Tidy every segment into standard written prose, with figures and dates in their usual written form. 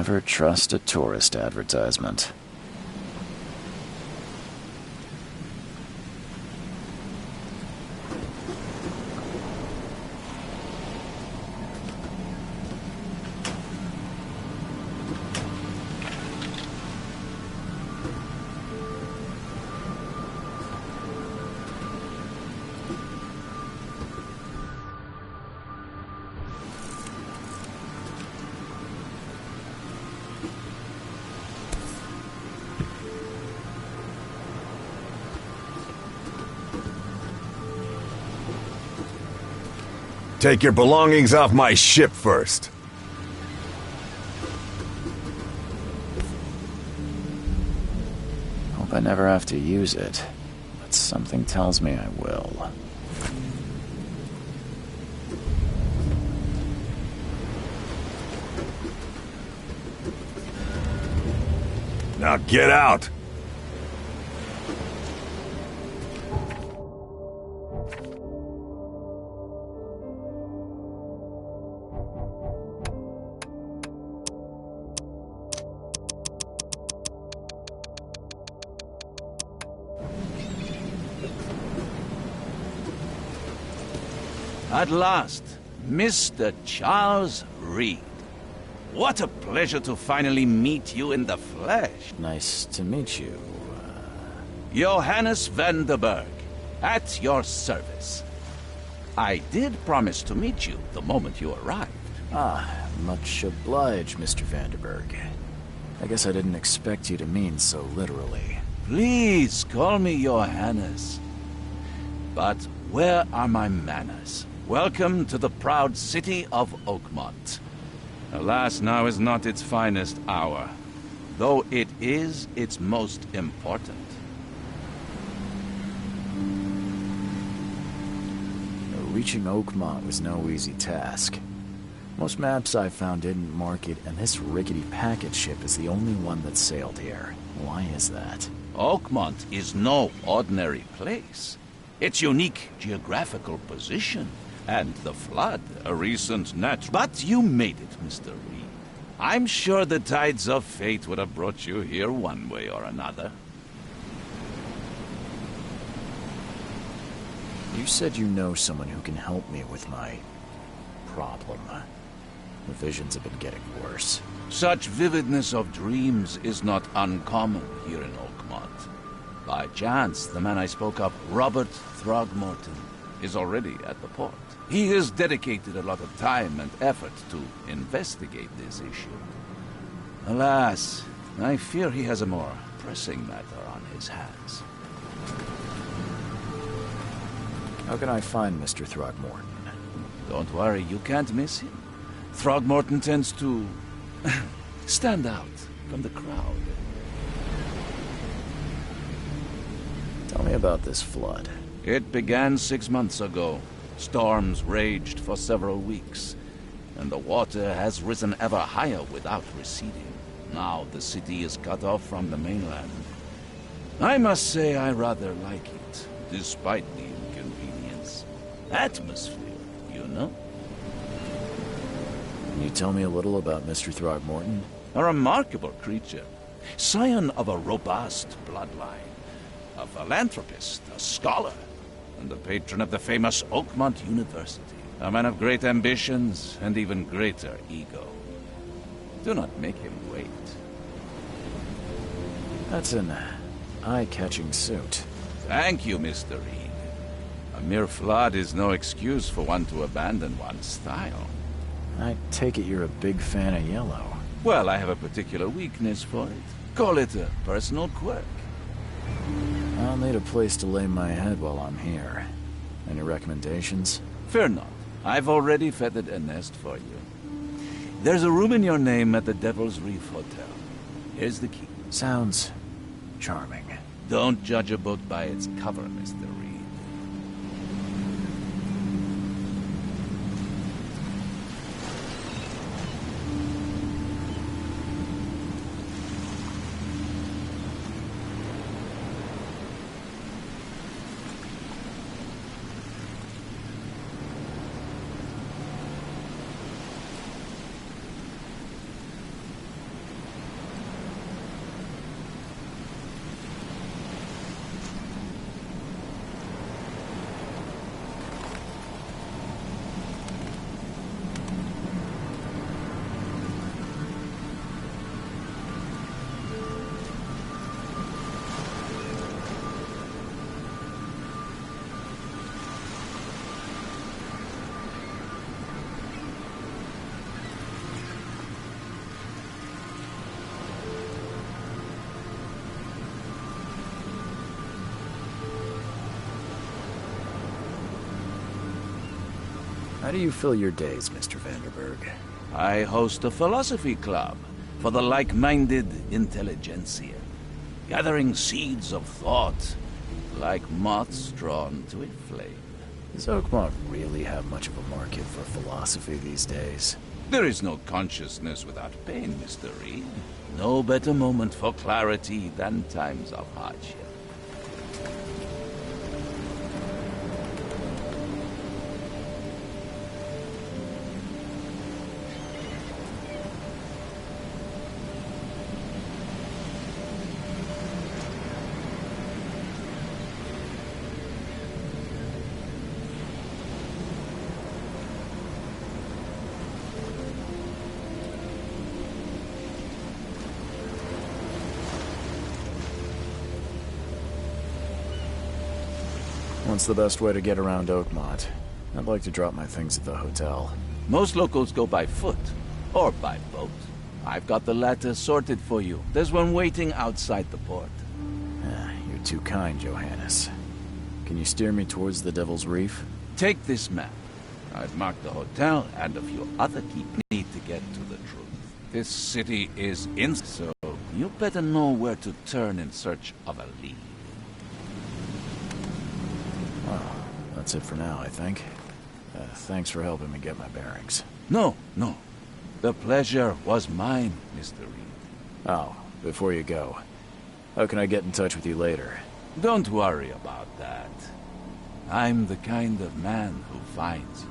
Never trust a tourist advertisement. Take your belongings off my ship first. Hope I never have to use it, but something tells me I will. Now get out! At last, Mr. Charles Reed. What a pleasure to finally meet you in the flesh. Nice to meet you. Johannes Vanderberg, at your service. I did promise to meet you the moment you arrived. Much obliged, Mr. Vanderberg. I guess I didn't expect you to mean so literally. Please call me Johannes. But where are my manners? Welcome to the proud city of Oakmont. Alas, now is not its finest hour, though it is its most important. Reaching Oakmont was no easy task. Most maps I found didn't mark it, and this rickety packet ship is the only one that sailed here. Why is that? Oakmont is no ordinary place. Its unique geographical position, and the flood, a recent natural... But you made it, Mr. Reed. I'm sure the tides of fate would have brought you here one way or another. You said you know someone who can help me with my problem. The visions have been getting worse. Such vividness of dreams is not uncommon here in Oakmont. By chance, the man I spoke of, Robert Throgmorton, is already at the port. He has dedicated a lot of time and effort to investigate this issue. Alas, I fear he has a more pressing matter on his hands. How can I find Mr. Throgmorton? Don't worry, you can't miss him. Throgmorton tends to stand out from the crowd. Tell me about this flood. It began 6 months ago. Storms raged for several weeks, and the water has risen ever higher without receding. Now the city is cut off from the mainland. I must say I rather like it, despite the inconvenience. Atmosphere, you know? Can you tell me a little about Mr. Throgmorton? A remarkable creature, scion of a robust bloodline, a philanthropist, a scholar, and the patron of the famous Oakmont University. A man of great ambitions and even greater ego. Do not make him wait. That's an eye-catching suit. Thank you, Mr. Reed. A mere flood is no excuse for one to abandon one's style. I take it you're a big fan of yellow. Well, I have a particular weakness for it. Call it a personal quirk. I'll need a place to lay my head while I'm here. Any recommendations? Fear not. I've already feathered a nest for you. There's a room in your name at the Devil's Reef Hotel. Here's the key. Sounds charming. Don't judge a book by its cover, Mr. Reed. How do you fill your days, Mr. Vanderberg? I host a philosophy club for the like-minded intelligentsia, gathering seeds of thought like moths drawn to a flame. Does Oakmont really have much of a market for philosophy these days? There is no consciousness without pain, Mr. Reed. No better moment for clarity than times of hardship. What's the best way to get around Oakmont? I'd like to drop my things at the hotel. Most locals go by foot or by boat. I've got the latter sorted for you. There's one waiting outside the port. You're too kind, Johannes. Can you steer me towards the Devil's Reef? Take this map. I've marked the hotel and a few other key need to get to the truth. This city is so you better know where to turn in search of a lead. Well, that's it for now, I think. Thanks for helping me get my bearings. No. The pleasure was mine, Mr. Reed. Oh, before you go, how can I get in touch with you later? Don't worry about that. I'm the kind of man who finds you.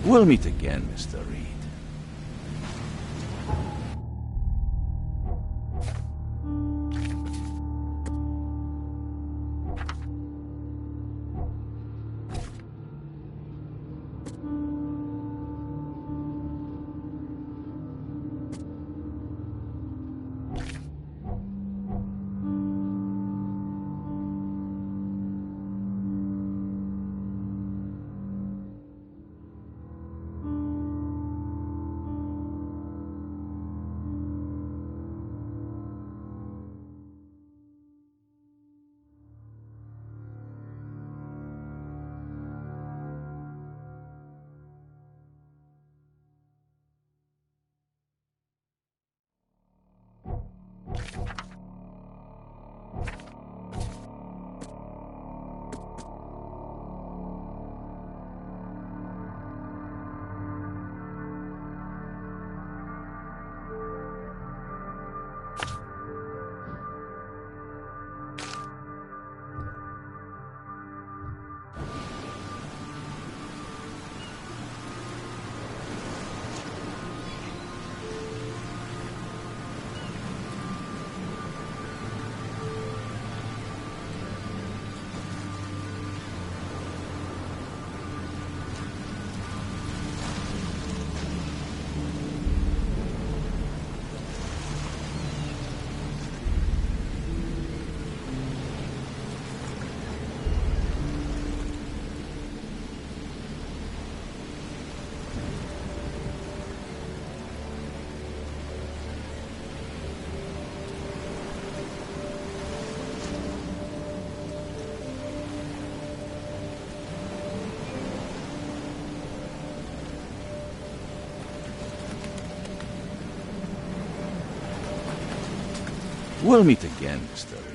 We'll meet again, Mr. Reed. We'll meet again, Mr. Reed.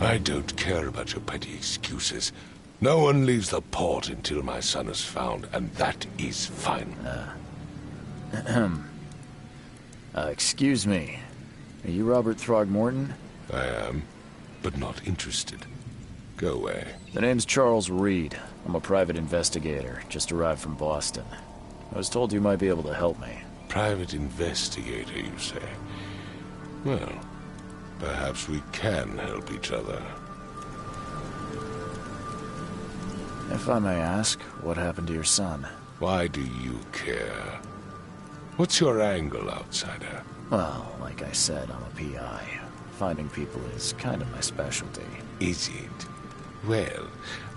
I don't care about your petty excuses. No one leaves the port until my son is found, and that is fine. Excuse me. Are you Robert Throgmorton? I am, but not interested. Go away. The name's Charles Reed. I'm a private investigator, just arrived from Boston. I was told you might be able to help me. Private investigator, you say? Well, perhaps we can help each other. If I may ask, what happened to your son? Why do you care? What's your angle, outsider? Well, like I said, I'm a PI. Finding people is kind of my specialty. Is it? Well,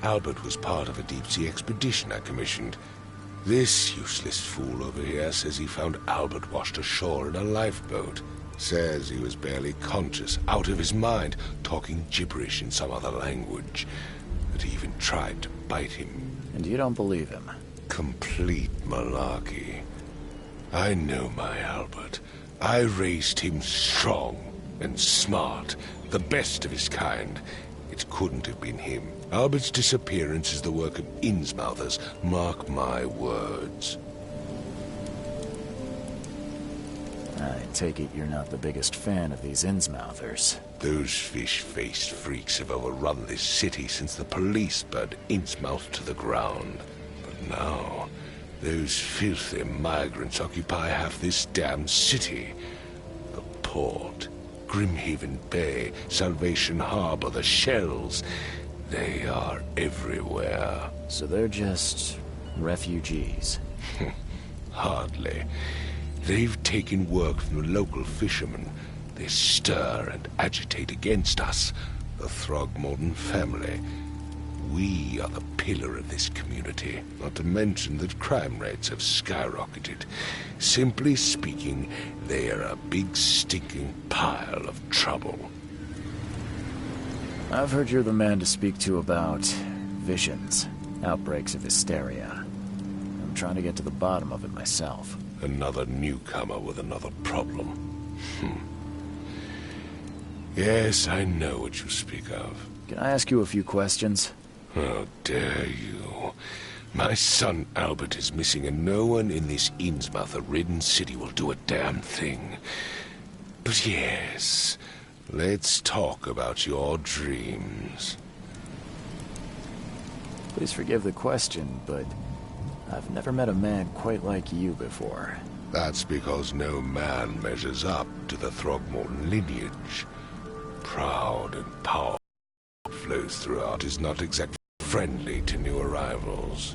Albert was part of a deep-sea expedition I commissioned. This useless fool over here says he found Albert washed ashore in a lifeboat. Says he was barely conscious, out of his mind, talking gibberish in some other language. That he even tried to bite him. And you don't believe him? Complete malarkey. I know my Albert. I raised him strong and smart, the best of his kind. It couldn't have been him. Albert's disappearance is the work of Innsmouthers, mark my words. I take it you're not the biggest fan of these Innsmouthers. Those fish-faced freaks have overrun this city since the police burned Innsmouth to the ground. But now, those filthy migrants occupy half this damn city. The port, Grimhaven Bay, Salvation Harbor, the shells. They are everywhere. So they're just refugees? Hardly. They've taken work from the local fishermen. They stir and agitate against us, the Throgmorton family. We are the pillar of this community, not to mention that crime rates have skyrocketed. Simply speaking, they are a big stinking pile of trouble. I've heard you're the man to speak to about visions, outbreaks of hysteria. I'm trying to get to the bottom of it myself. Another newcomer with another problem. Yes, I know what you speak of. Can I ask you a few questions? How dare you? My son Albert is missing, and no one in this Innsmouth-ridden city will do a damn thing. But yes, let's talk about your dreams. Please forgive the question, but I've never met a man quite like you before. That's because no man measures up to the Throgmorton lineage. Proud and powerful flows throughout is not exactly friendly to new arrivals.